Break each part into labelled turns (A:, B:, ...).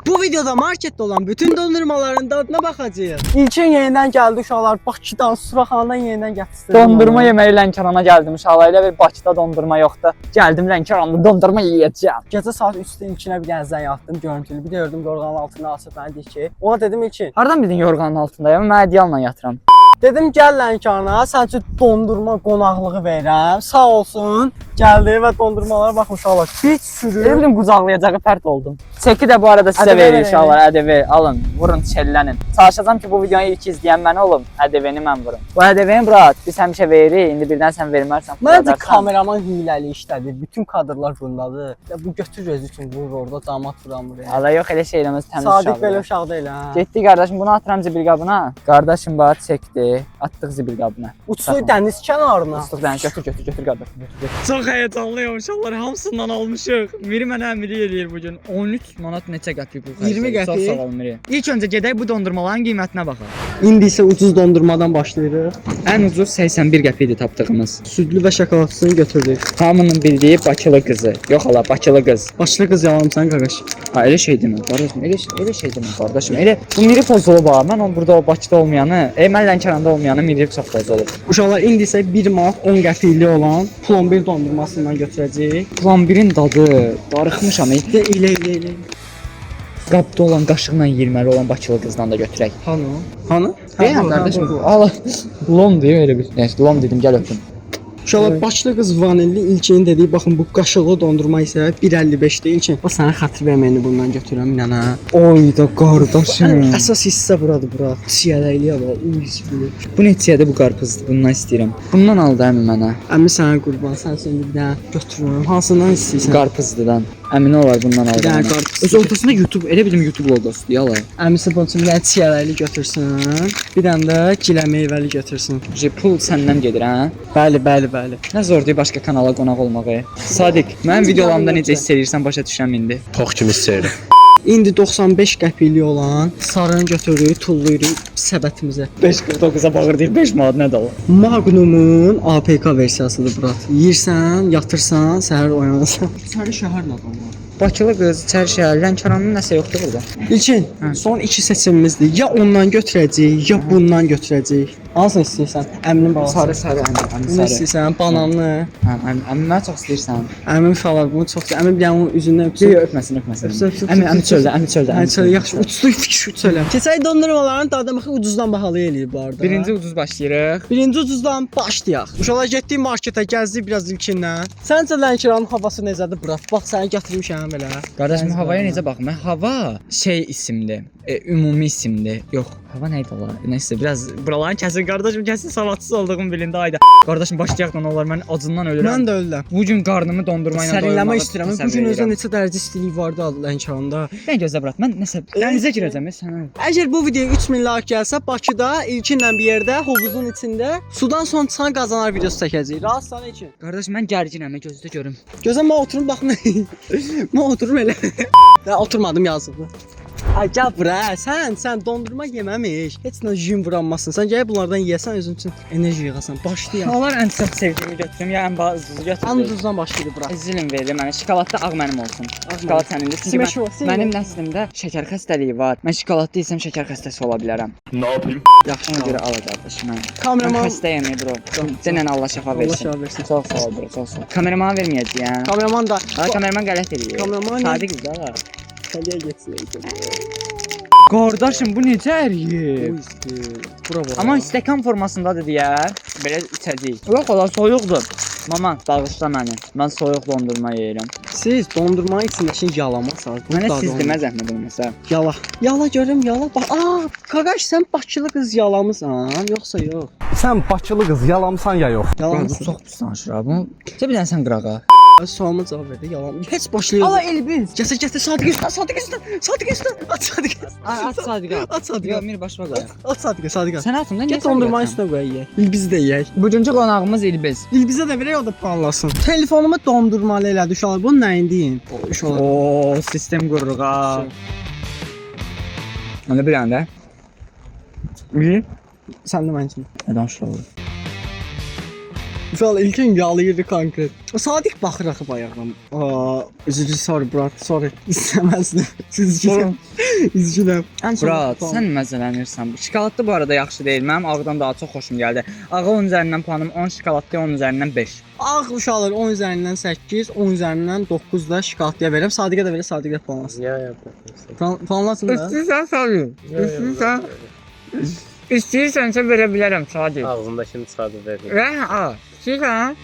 A: Bu videoda markette olan bütün dondurmaların tadına bakacağız.
B: İlkin yenidən gəldi uşaqlar. Bakıdan, Suraxanadan yenidən gətirdim.
C: Dondurma yeməyi Lənkərana gəldim uşaqlar ilə. Bir Bakıda dondurma yoxdur. Gəldim Lənkəranda dondurma yeyəcəm.
B: Gecə saat 3-də ilkinə bir dənə zəng atdım, görüntülü. Bir də gördüm yorğanın altında asıb mənə deyir ki, ona dedim ilkin.
C: Hardan bildin yorğanın altındayım? Mən ədyalla yatıram.
B: Dedim gəl Lənkərana, sən üçün dondurma qonaqlığı verirəm. Sağ olsun. Gəldi və dondurmalara baxın uşaqlar. Bir sürü.
C: Elə bildim qucaqlayacağı pərt oldum. Çeki də bu arada sizə verir uşaqlar. ƏDV alın, vurun, çellənin. Çalışacağam ki bu videonu ilk izləyən mən olum. ƏDV-ni mən vurum. Bu ƏDV-ni Murat, biz həmişə veririk. İndi birdən sən vermərsən.
B: Məncə kameraman hiləli işlədir. Bütün kadrlar bundadır. Ya bu götür özü üçün vurur orada, damat vuramır ya.
C: Allah yox elə şeyləmiz təmiz uşaqdır.
B: Sadiq belə uşaq deyil ha.
C: Getdi qardaşım, bunu atıram zibil qabına. Qardaşım bax çəkdi, atdıq zibil qabına.
B: Uçdu dəniz kənarına.
C: Uçduq dəniz, götür qardaşım.
D: Çox həyəcanlıyam uşaqlar, hamısından almışıq. Miri mənə əmrlik eləyir bugün. 13 manat neçə qəpik bu xərcdir?
A: 20 qəpik.
D: Çox sağ ol Miri. İlk öncə gedək bu dondurmaların qiymətinə baxaq.
A: İndi isə ucuz dondurmadan başlayırıq.
D: Ən ucuz 81 qəpikdir tapdığımız.
A: Südlü və şokoladlısını götürdük.
D: Hamının bildiyi Bakılı qızı. Yox ala, Bakılı qız.
A: Başlı qız yalanımsan qaqaş.
D: Ha elə şey demə qardaşım, elə şey demə qardaşım. Elə bu Miri pozulub ha. Mən o burada o Bakıda olmayanı, mən Lənkəranda olmayanı Miri çox pozulub.
A: Uşaqlar indi isə 1 manat 10 qəpikli olan plombir dondurmasından götürəcəyik.
D: Plambirin dadı darıxmışam.
A: Elə.
D: Qabda olan qaşıqla yeyilməli olan Bakılı qızdan da götürək.
A: Hanı?
D: Deyəm qardaşım bu. Ala. Lom deyə elə bir. Nəysə, lom dedim, gəl öpüm.
A: Uşaqlar Bakılı qız vanilli ilkin dediyi baxın bu qaşıqlı dondurma isə 1.55-dir ilkin. Bax sənə xatır verməyini bundan götürürəm nənə.
D: Oy da qardaşım.
A: Əsas hissə buradır bura. Çiyələkliyə bax.
D: Bu neçədir bu qarpızdır? Bundan istəyirəm. Bundan al da əmi mənə.
A: Əmi sənə qurban, sən şimdi bir dənə götürürəm. Hansından istəyirsən?
D: Qarpızdıdan. Əmin olar bundan al.
A: Bir dənə qarpız.
D: Öz ortasında YouTube, elə bildim YouTube loqosudur, yala.
A: Əmisi bunun üçün bir dənə çiyələkli götürsün. Bir dənə də gilə meyvəli götürsün.
D: Pul səndən gedir, hə?
A: Bəli.
D: Nə zordur başqa kanala qonaq olmağı. Sadiq, mənim videolarımda necə hiss edirsən başa düşürəm indi.
E: Tox kimi hiss edirəm.
A: İndi 95 qəpikli olan sarını götürürük, tulluyuruq səbətimizə.
D: 5.49-a bağır deyir, 5 manat nə də o?
A: Magnumun APK versiyasıdır Murat. Yeyirsən, yatırsan, səhər oyanırsan. İçəri şəhər nədir?
D: Bakılı qız, İçəri şəhər, Lənkəranın nəsə yoxdur burada.
A: İlkin, son iki seçimimizdir. Ya ondan götürəcəyik, ya bundan götürəcəyik. Hansını istəyirsən? Əminin balası.
D: Sarı, əmi
A: Bunu istəyirsən, bananlı.
D: Hə, əmi mənə çox istəyirsən.
A: Əmin falan bunu çox. Əmin bir dənə onun üzündən öpsün.
D: Yox, öpməsin. Əmi çöldə.
A: Hə, çöldə yaxşı. Uçdu fikir çölə. Keçək dondurmaların dadına baxıb ucuzdan bahalı eləyir bu arada.
D: Birinci ucuz başlayırıq.
A: Birinci ucuzdan başlayaq. Uşaqlar getdik marketə, gəzdik biraz ilkindən. Səncə Lənkəranın havası necədir bura? Bax səni gətirmişəm belə.
D: Qardaşım havaya necə baxım? Hava şey isimdir. Ümumi isimdir. Yox, hava nə idi ola? Nəsə biraz buraların kəsin qardaşım, kəsin savadsız olduğum bilində ayda. Qardaşım başlayaq da onlar mən acından ölürəm.
A: Mən də ölürəm.
D: Bu gün qarnımı dondurma ilə
A: sərinləmə istəyirəm. Bu gün özdə neçə dərəcə istilik vardı Lənkəranda.
D: Mən gözlə bırak. Mən nəsə dənizə girəcəm sənə.
A: Əgər bu videoya 3000 like gəlsə, Bakıda ilkinlə bir yerdə hovuzun içində sudan son çıxan qazanar videosu çəkəcəyik. Razısan ilkin?
D: Qardaş mən gərginəm, gözlə görüm.
A: Gözəm mən oturum baxım. Mən oturum elə. Mən oturmadım yazıqlı. Ay gəl bura, sən dondurma yeməmiş. Heç nə jim vuranmasın. Sən gəl bunlardan yeyəsən özün üçün enerji yığasan. Başlayaq.
D: Onlar ən çox sevdiyimi götürüm ya ən bazı götürüm.
A: Ən ucuzdan başlayır bura.
D: Zilin verir mənə. Şokoladda ağ mənim olsun. Şokolad sənindir. Çünki mənim nəslimdə şəkər xəstəliyi var. Mən şokoladda yesəm şəkər xəstəsi ola bilərəm.
E: Nə yapayım?
A: Yaxşı.
D: Ona görə al qardaşım.
A: Kameraman
D: xəstəyəm bro. Denən Allah şəfa versin.
A: Allah şəfa versin.
D: Çox sağ ol bro, çox sağ ol. Kameramana verməyəcəyəm.
A: Kameraman da.
D: Ha, kameraman qələt eləyir.
A: Kameraman
D: Sadiq da.
A: Səliyə getsin.
D: Qardaşım bu necə əriyib?
A: Bura bax.
D: Amma stəkan formasındadır deyə belə içəcəyik. Yox ola soyuqdur. Mama, bağışla məni. Mən soyuq dondurma yeyirəm.
A: Siz dondurmanın içindəki yalamasan.
D: Mənə siz demə zəhmət olmasa.
A: Yala. Yala görüm, yala. Bax, qaqaş sən Bakılı qız yalamısan, yoxsa yox?
E: Sən Bakılı qız yalamsan ya yox?
D: Bu
A: Yalamısan.
D: çox pis danışır ha. Bunu bir dənə sən qırağa.
A: Sualıma cavab verdi, yalan. Heç başlayır.
D: Ala Elbiz.
A: Gətir, Sadiq üstə. At Sadiq.
D: At Sadiqa.
A: At Sadiq.
D: Yox, mir başına qoy.
A: At Sadiq.
D: Sən atın da niyə
A: Get dondurmanın üstünə qoy yeyək. İlbizi də yeyək.
D: Bugünkü qonağımız İlbiz.
A: İlbizə də verək, o da puanlasın. Telefonumu dondurmalı elədi uşaqlar. Bunun nəyin deyin? Uşaqlar.
D: Oo, sistem qururuq ha. Onda bir dənə də.
A: Sən də mənim kimi.
D: Nə danışırlar?
A: Uşaqlar ilkin yalayırdı konkret. Sadiq baxır axı bayaqdan. Üzücü sorry bro, sorry. İstəməzdim. Üzgünəm. Üzgünəm.
D: Brat, sən məzələnirsən. Şokoladlı bu arada yaxşı deyil. Mənim ağdan daha çox xoşum gəldi. Ağa 10 üzərindən puanım 10, şokoladlı 10 üzərindən 5.
A: Ağ uşaqlar 10 üzərindən 8, 10 üzərindən 9 da şokoladlıya verirəm. Sadiqə də verir, Sadiqə puanlasın.
E: Ya.
A: Puanlasın da.
D: İstəyirsən sayın. İstəyirsən. İstəyirsənsə verə bilərəm Sadiq.
E: Ağzındakini çıxardı verir.
D: Və a, istəyirsən?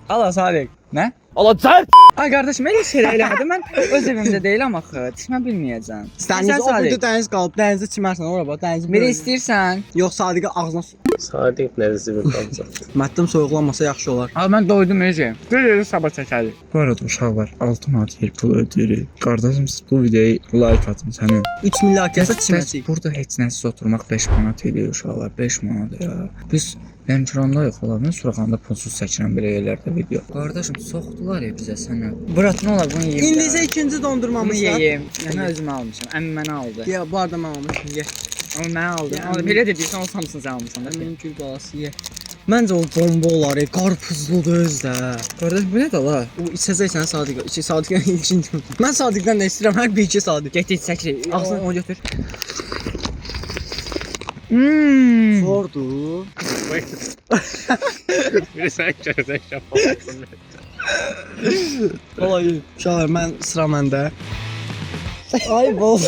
D: Ala Sadiq. Nə? Ala cərt! Ay qardaşım, elə şey eləmədim. Mən öz evimdə deyiləm axı. Düşmə bilməyəcəm.
A: Dəniz o burada dəniz qalıb. Dənizdə çimərsən ora bax, dənizin.
D: Biri istəyirsən?
A: Yox, Sadiqə ağzına su.
E: Sadiq nəzəsi bir qalacaq.
A: Mətdim soyuqlanmasa yaxşı olar.
D: Ay mən doydum Ece. Görürük sabah çəkərik.
F: Bu arada uşaqlar 6 manat yer pul ödəyirik. Qardaşım siz bu videoyu like atın sənin.
A: 3 milyar kəsə çiməcək.
F: Burada heç nəsiz oturmaq 5 manat edir uşaqlar. 5 manat ya. Biz Lənkəranda yoxlar. Mən Suraxanda pulsuz çəkirəm belə yerlərdə video. Qardaşım soxdular ya bizə sənə.
D: Bırat nə olar bunu yeyim.
A: İndi isə ikinci dondurmamız
D: bunu
A: var.
D: yeyim. Mən özüm almışam. Əmi mənə aldı.
A: Ya bu arada mən almışam. Ye.
D: Onu mən aldım.
A: Yəni-
D: Belə də deyirsən o hamısını sən almısan da.
A: Mənim gül balası ye. Məncə o bomba olar, qarpuzludur özdə.
D: Qardaş bu nədir la?
A: O içəcəksən Sadiq. Sadiqə ikinci. Mən Sadiqdən nə istəyirəm? Hər bir iki Sadiq.
D: Get iç çəkir.
A: Ağzına
D: Onu götür.
A: Zordu.
E: Bir sən görsən şapalısın.
A: Olay. Uşaqlar mən sıra məndə. Ay bol.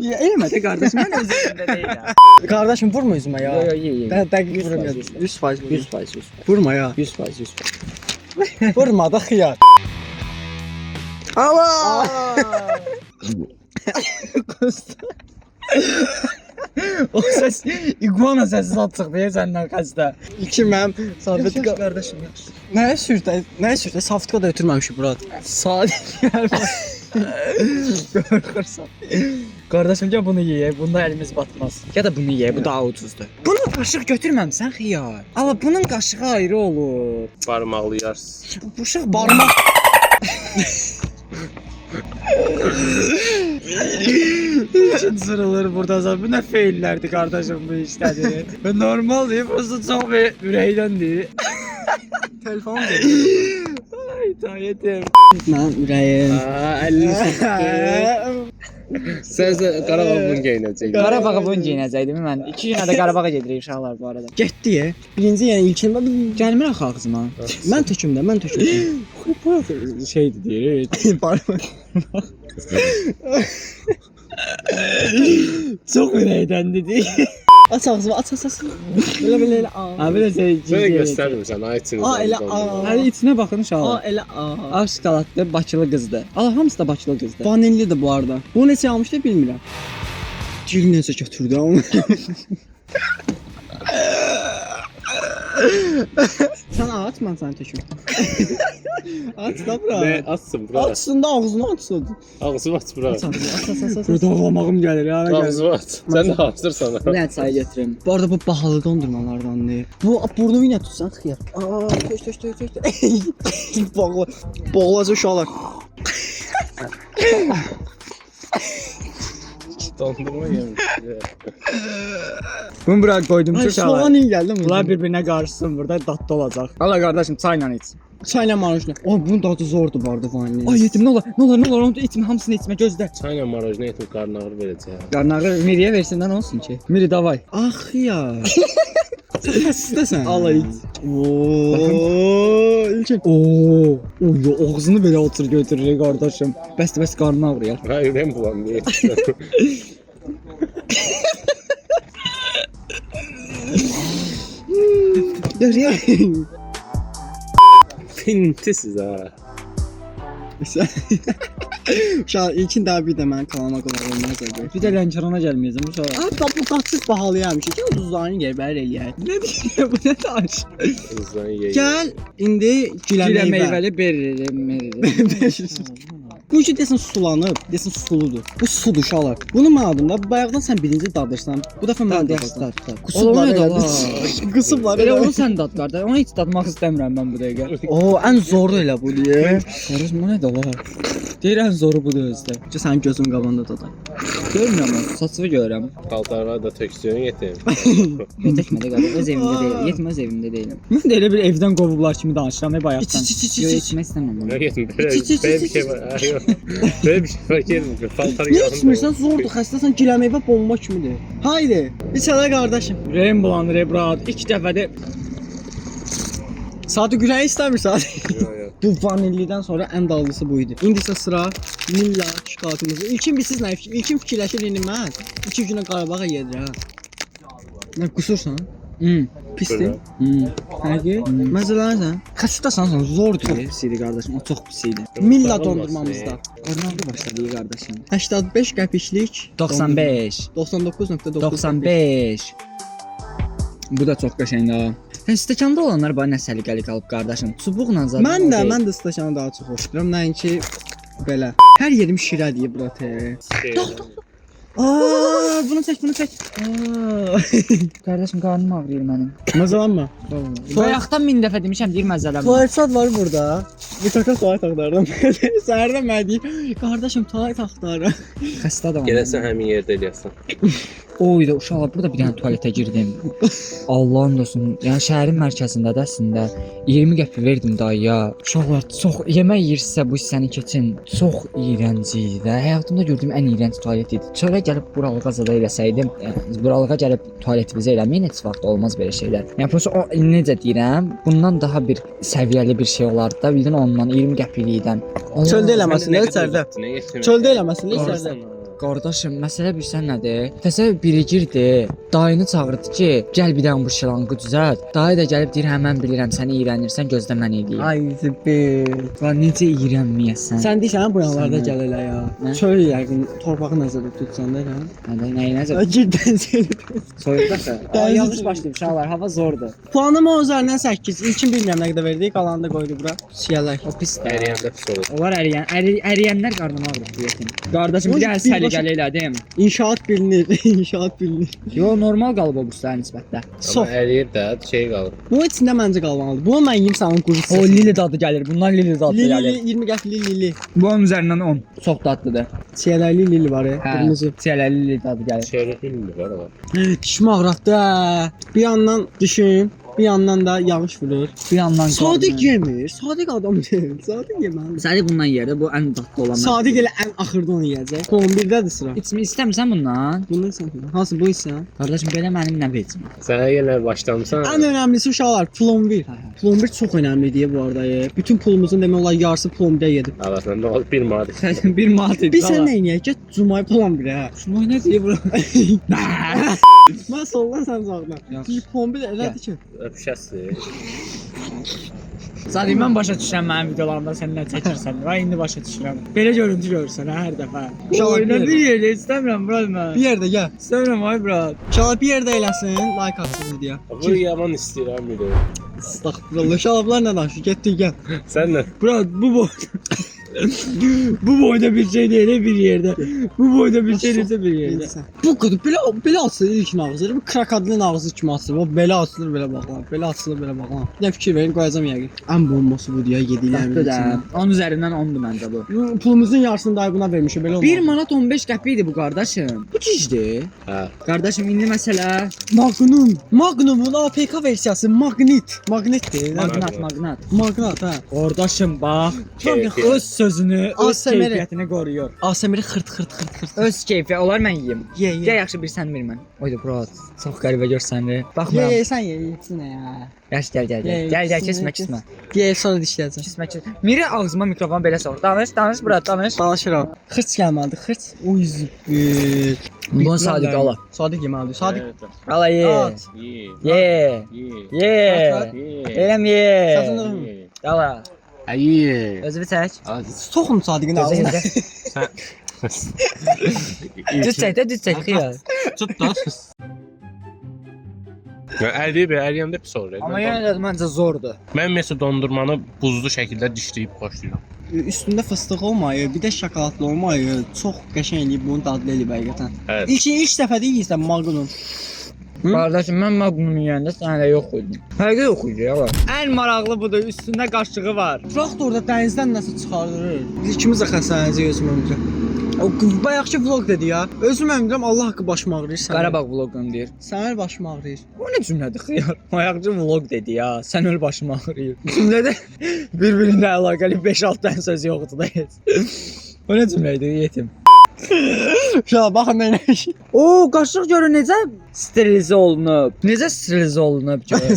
D: Ya eləmə də qardaşım, mən öz evimdə deyiləm.
A: Qardaşım vurma üzümə ya.
D: Yo ye.
A: Dəqiq vurum ya. 100%. 100%. Vurma ya.
D: 100%.
A: Vurma da xiyar. Allah!
D: O səs iguana səsi satacaq deyə səndən xəstə.
A: İki mənim Sadiq
D: qardaşım yaxşı.
A: Nəyə sürtə? Saftka da ötürməmişik Murat.
D: Sadiq qorxursan. Qardaşım gəl bunu yeyək. Bunda əlimiz batmaz. Ya da bunu yeyək, bu daha ucuzdur. Bunu qaşıq götürməmsən xiyar. Ala bunun qaşığı ayrı olur.
E: Barmaqlı yarsın.
D: Bu uşaq barmaq. İçin sırılır burada zaten. Bu nə feillərdi qardaşım bu işlədi. Normal deyib, prosto çox bir ürəkdəndir.
A: Telefonum deyil.
D: Ay tayetim.
A: Mən ürəyim.
E: Əlini sıxdı. Sən Qarabağ bunu geyinəcək.
D: Qarabağa bunu geyinəcəkdim mən. 2 günə də Qarabağa gedirik uşaqlar bu arada.
A: Getdi ya. Birinci yəni ilkin
D: Gəlmir axı ağzıma.
A: mən tökümdə, mən tökümdə.
D: Şeydir deyir.
A: Barmaq.
D: Çox ürəkdəndi deyir.
A: Aç ağzını, aç. Belə.
D: Ha belə şey.
E: Belə göstərmirsən, ay içini.
A: Elə
D: Hələ içinə baxın uşaqlar.
A: elə
D: Ağ şokoladlı Bakılı qızdır. Allah hamısı da Bakılı qızdır.
A: vanillidir bu arada. Bu neçə almışdı bilmirəm. Gül necə götürdü amma. Sən aç, mən səni töküm. Aç da bura.
E: Ne açsın bura?
A: Açsın da ağzını açsın.
E: Ağzını aç bura.
A: Aç.
D: Burada ağlamağım gəlir ya.
E: Ağzını aç. Sən də açırsan.
D: Nə çay gətirim?
A: Bu arada bu bahalı dondurmalardandır. Bu burnu ilə tutsan xiyar. Tök. Boğulacaq uşaqlar.
E: Dondurma yemiş.
D: Bunu bura qoydum
A: Ay,
D: ki
A: soğan
D: uşaqlar.
A: iyi gəldi mi?
D: Bunlar bir-birinə qarışsın burada dadlı olacaq. Allah qardaşım çayla iç.
A: çayla marojna. O bunun dadı zordur bu arada vanilya.
D: Ay yetim nə olar onu içmə hamısını içmə gözlə.
E: Çayla marajna etib qarnı ağrı verəcək.
D: Qarnağı Miriyə versindən olsun ki. Miri davay.
A: Ax ya. Sən xəstəsən.
D: Allah iç.
A: Oo, ilkin.
D: Oo, oy ağzını belə otur götürür qardaşım. Bəs qarnın ağrıyar.
E: Ha ürəyim bulandı. Pintisiz ha.
A: Uşaq ilkin daha bir də mən kanalıma qonaq olmaz idi.
D: Bir də Lənkərana gəlməyəcəm uşaq.
A: Hatta bu qaçsız bahalıymış. Ki ucuzlarını gəl bər eləyək.
D: Nə deyir bu nə daş?
E: Hızlan yeyin.
A: Gəl indi
D: Gilə
A: gilə meyvə.
D: meyvəli berri.
A: Bu ki desin sulanıb, desin suludur. Bu sudur uşaqlar. Bunu mən adım da bayaqdan sən birinci dadırsan. Bu dəfə mən dadırsan. Qusublar elə. Qusublar
D: Elə
A: elə.
D: onu sən dad qardaş. Onu heç dadmaq istəmirəm mən bu dəqiqə.
A: Oo, ən zoru elə bu deyə.
D: Qardaş bu nədir la? Deyirəm zoru budur özdə.
A: Ki sənin gözün qabağında daday.
D: Görmürəm mən, saçını görürəm.
E: Paltarlar da töksün yetim.
D: Yetmedi qardaş, öz evimdə deyil. Yetməz evimdə deyiləm. Mən də elə bir evdən qovublar kimi danışıram bayaqdan. Yox, etmək istəmirəm.
E: Ne yetim? Böyle bir şey var. Ha, yok. Böyle bir şey var. Gelin. Paltarı
A: Niyə
E: yanında.
A: içmirsən? Zordur, xəstəsən, giləmeyvə bomba kimidir. Haydi, içələ qardaşım.
D: Ürəyim bulanır Ebrad. İlk dəfədə
A: Sadı Gürəyi istəmirsən?
E: Yok yok.
A: Bu vanillidən sonra ən dadlısı bu idi. İndi isə sıra Milla şokoladımızı. İlkin siz nə fikir? İlkin fikirləşir indi mən 2 günə Qarabağa yedirəm. Nə qusursan? Pisdir. Həqiqi? Məzələnsən? Xəstəsən, zordur.
D: çox pis idi qardaşım. O çox pis idi.
A: Milla dondurmamızda.
D: Ornadı başladı qardaşım.
A: 85 qəpiklik
D: 95.
A: 99.9
D: 95. Bu da çox qəşəngdir. Stəkanda olanlar bana nə səliqəli qalıb qardaşım. Çubuqla zad.
A: Mən də stəkanı daha çox xoşlayıram. Nəinki belə. Hər yerim şirədir bura te.
E: Şey,
A: Aa, bunu çək.
D: Qardaşım qarnım ağrıyır mənim.
A: Məzələnmə.
D: Bayaqdan 1000 dəfə demişəm, deyir məzələm.
A: Tualet var burada. Bir taka tualet axtardım. Səhərdən mən deyim, qardaşım tualet axtarıram.
D: Xəstə adam.
E: Gelesen hemen yerde eləyəsən.
D: Oyda uşaqlar burada bir dənə tualetə girdim. Allahın olsun. Yəni şəhərin mərkəzindədir əslində. 20 qəpik verdim dayıya. Uşaqlar çox yemək yeyirsə bu hissəni keçin. Çox iyrənc idi. Həyatımda gördüyüm ən iyrənc tualet idi. Çölə gəlib buralığa zada eləsəydim, yəni buralığa gəlib tualetimizə eləməyin heç vaxt olmaz belə şeylər. Yəni prosta o necə deyirəm, bundan daha bir səviyyəli bir şey olardı da, bildin ondan 20 qəpiklikdən.
A: Çöldə eləməsin, nə içərdə?
E: Ne getirmedin?
A: Çöldə eləməsin, nə içərdə?
D: Qardaşım, məsələ bilsən nədir? Təsəvvür biri girdi, dayını çağırdı ki, gəl bir dənə bu şılanqı düzəlt. Dayı da gəlib deyir, hə mən bilirəm, sən iyrənirsən, gözlə mən eləyim.
A: Ay zibi.
D: Lan necə iyrənməyəsən?
A: Sən deyirsən bu yanlarda
D: Sən-
A: gəl elə ya.
D: Nə?
A: Çöl yəqin torpağı nəzərdə tutsan da ya.
D: Hədə nəyə nəzər?
A: Girdən seni.
D: Soyuqdasa.
A: Dənizin
D: Yanlış
A: içində.
D: başlayıb uşaqlar, hava zordur.
A: Puanım o üzərindən 8. İlkin bilmirəm nə qədər verdik, qalanı da qoydu bura. Siyələk.
D: O pis də.
E: Eriyəndə pis olur.
D: Onlar əriyənlər qarnıma ağrır deyəsən. Qardaşım bir
A: Oy,
D: dənə
A: bir
D: səliqəli elədim.
A: İnşaat bilinir, inşaat bilinir.
D: Yo, normal qalıb o quşlara nisbətdə.
E: Ama eriyir də şey qalır.
A: Bu içində məncə qalmalıdır. Bunu mən yeyim sənin quzusu.
D: O lili dadı gəlir. Bundan lili dadı
A: Lili,
D: gəlir.
A: 20 qəpikli lili.
D: Bu onun üzərindən 10. Çox dadlıdır.
A: Siyələkli lili var ya, qırmızı.
D: Çiyələli lili dadı gəlir.
E: Şöyle film var ama.
A: Dişim ağrıtdı ha. Bir yandan dişim, bir yandan da yağış vurur.
D: Bir yandan
A: Sadiq yemir. Sadiq adam deyil. Sadiq yeməli.
D: Sadiq bundan yerdə bu ən dadlı olan.
A: Sadiq elə ən axırda onu yeyəcək. 11-dədir sıra.
D: İçmi istəmirsən bundan?
A: Bundan sən. Hansı bu isə?
D: Qardaşım belə mənim nə vecim.
E: Sənə yenə başlamısan.
A: Ən önəmlisi uşaqlar plombir. Plombir çox önəmlidir bu arada. Bütün pulumuzun demək olar yarısı plombiyə gedib.
E: Allah sən də ol bir madde.
D: Bir manat idi.
A: Biz sən nə edək? Get Cumay plombirə.
D: Şunu nə deyir bura?
A: Mən soldan sən sağdan.
D: Yaxşı.
A: Çünki plombir elədir ki.
E: Öpüşəsi.
D: Sadiq mən başa düşürəm mənim videolarımda sən nə çəkirsən. Və indi başa düşürəm. Belə görüntü görürsən hər dəfə.
A: Uşaqlar,
D: Oyna
A: bir
D: bir yerdə istəmirəm bura mən.
A: Bir yerdə gəl.
D: İstəmirəm ay brat.
A: Uşaqlar bir yerdə eləsin, like atsın videoya.
E: Bu yaman istəyirəm bir də.
A: Estağfurullah. Uşaqlar nə danışır? Getdik gəl.
E: Sən də
D: Brat bu boyda. Bu boyda bir şey değil bir yerde. Bu boyda bir şey değilse bir yerde.
A: Neyse. Bu qədər belə açılır ilkin ağzı. Bu krokodilin ağzı kimi açılır. O belə açılır belə baxan. Belə açılır belə baxan. Bir də fikir verin qoyacağam yəqin. Ən bombası bu deyə yediklərimin
D: Tatlı da.
A: içində.
D: 10 üzerinden 10'du bence bu.
A: Pulumuzun yarısını da buna vermişik belə olmaz.
D: 1 manat 15 qəpiydi bu qardaşım. Bu gicdi.
E: hə.
D: Qardaşım indi məsələ
A: Magnum. Magnumun APK versiyası Magnit. Magnitdir.
D: magnat magnat.
A: Magnat hə.
D: Qardaşım bax.
E: Keyfi.
D: Öz sözünü, öz
A: ASMR.
D: keyfiyyətini qoruyur.
A: ASMR xırt xırt xırt xırt.
D: Öz keyfiyyət olar mən yeyim.
A: Ye
D: Gəl
A: ye.
D: yaxşı bir sən ver mən. Oyda brat. Çox qəribə görsənir.
A: Ye
D: Baxmıram.
A: ye sən ye. Yesin ya.
D: Yaş gəl gəl
A: Ye,
D: gəl. Gəl gəl
A: yesin,
D: kesmə
A: yesin.
D: kesmə.
A: Ye sonra dişləyəcəm.
D: Kesmə kesmə. Miri ağzıma mikrofon belə soxur. Danış danış brat danış.
A: Danışıram. Xırt gəlmədi. Xırt. Uy zübür.
D: Bunu Sadiq ala.
A: Sadiq yeməlidir. Sadiq.
D: Ala ye.
A: At.
E: Ye.
D: Ye.
E: Ye.
D: Ye.
E: Ye.
D: Eləm ye.
A: Səsini
E: Ye.
D: Ala.
E: Ay.
D: Özünü çək.
A: Soxun Sadiqin ağzına.
D: Düz çək də düz çək xiyal.
E: Tut da. Əriyib, əriyəndə pis olur.
D: Amma yenə də məncə zordur.
E: Mən mesela dondurmanı buzlu şəkildə dişləyib xoşlayıram.
A: Üstündə fıstıq olmayıb, bir də şokoladlı olmayıb. Çox qəşəng eləyib, bunu dadlı eləyib həqiqətən.
E: Evet.
A: İlk dəfə deyirsən Magnum.
D: Qardaşım mən Magnum yeyəndə sən də yox idin. Həqiqi yox idi ya. Ən maraqlı budur, üstündə qaşığı var.
A: Uşaq da orada dənizdən nəsə çıxardırır. Biz ikimiz də xəstələnəcəyik özüm ömrümdə. O bayaqki vlog dedi ya. Özüm ömrüm Allah haqqı başım ağrıyır.
D: Qarabağ vloqun deyir.
A: Sənin başım ağrıyır.
D: O nə cümlədir xiyar? Ayaqcı vlog dedi ya. Sən öl başım ağrıyır. Cümlədə bir-birinə əlaqəli 5-6 dənə söz yoxdur da heç. O nə cümlə idi yetim?
A: Uşaq baxın nə iş.
D: O qaşıq görün necə sterilizə olunub. Necə sterilizə olunub gör.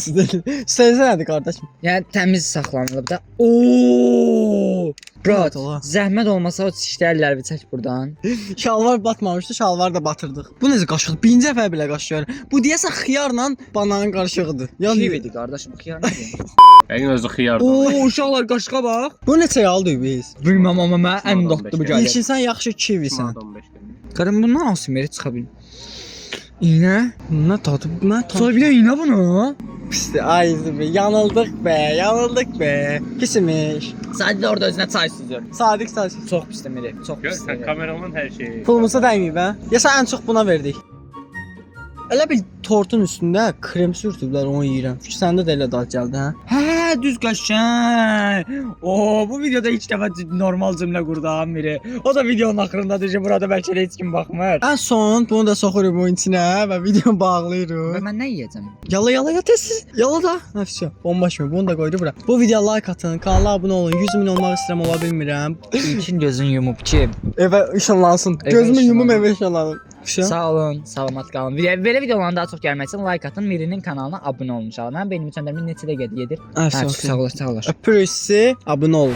A: Sən nədir qardaşım?
D: Yəni təmiz saxlanılıb da. Oo! Brat,
A: Evet, ola.
D: zəhmət olmasa o çişlərləri çək burdan.
A: Şalvar batmamışdı, şalvar da batırdıq. Bu necə qaşıq? Birinci dəfə belə qaşıq. Bu deyəsən xiyarla bananın qarışığıdır.
D: Kividir qardaşım, xiyar nədir?
E: Yəqin özü xiyardır.
D: Oo, uşaqlar qaşığa bax.
A: Bu neçə aldı biz?
D: Bilməm amma mən ən dadlı bu gəlir.
A: İlkin sən yaxşı kivisən.
D: Qarım bundan hansı meri çıxa bil? İynə?
A: Nə tadı? Nə tadı?
D: Sonra bir də iynə bunu.
A: Pisdir. Ay be, yanıldıq be. Pis imiş.
D: Sadəcə orada özünə çay süzür.
A: Sadiq saç.
D: Çox pis meri, çox
E: Gör
D: pis
E: sən
D: meri.
E: kameraman hər şeyi.
A: Pulumuza dəyməyib hə? Ya sən ən çox buna verdik. Elə bil tortun üstündə krem sürtüblər, onu yeyirəm. Səndə də elə dad gəldi hə?
D: Hə, düz qəşəng. Oo, bu videoda ilk dəfə normal cümlə qurdum biri. O da videonun axırında deyir ki, burada bəlkə də heç kim baxmır.
A: Ən son bunu da soxuruq bunun içinə və videonu bağlayırıq.
D: Mən nə yeyəcəm?
A: Yala tez. Yala da. Nəfsə. Bomba kimi bunu da qoydu bura. Bu videoya like atın, kanala abunə olun. 100 min olmaq istəyirəm, ola bilmirəm.
D: İlkin gözün yumub ki.
A: Evə ışınlansın.
D: Evə
A: Gözümü yumum
D: ışınlansın.
A: evə ışınlanım.
D: Sağ olun, salamat qalın. Belə videoların daha çox gəlməsi üçün like atın, Mirinin kanalına abunə olun inşallah. Mənim beynimi söndürməyin neçə dəqiqədir gedir.
A: Hə,
D: Sağ ol, sağ ol.
A: Öpürük sizi, abunə olun.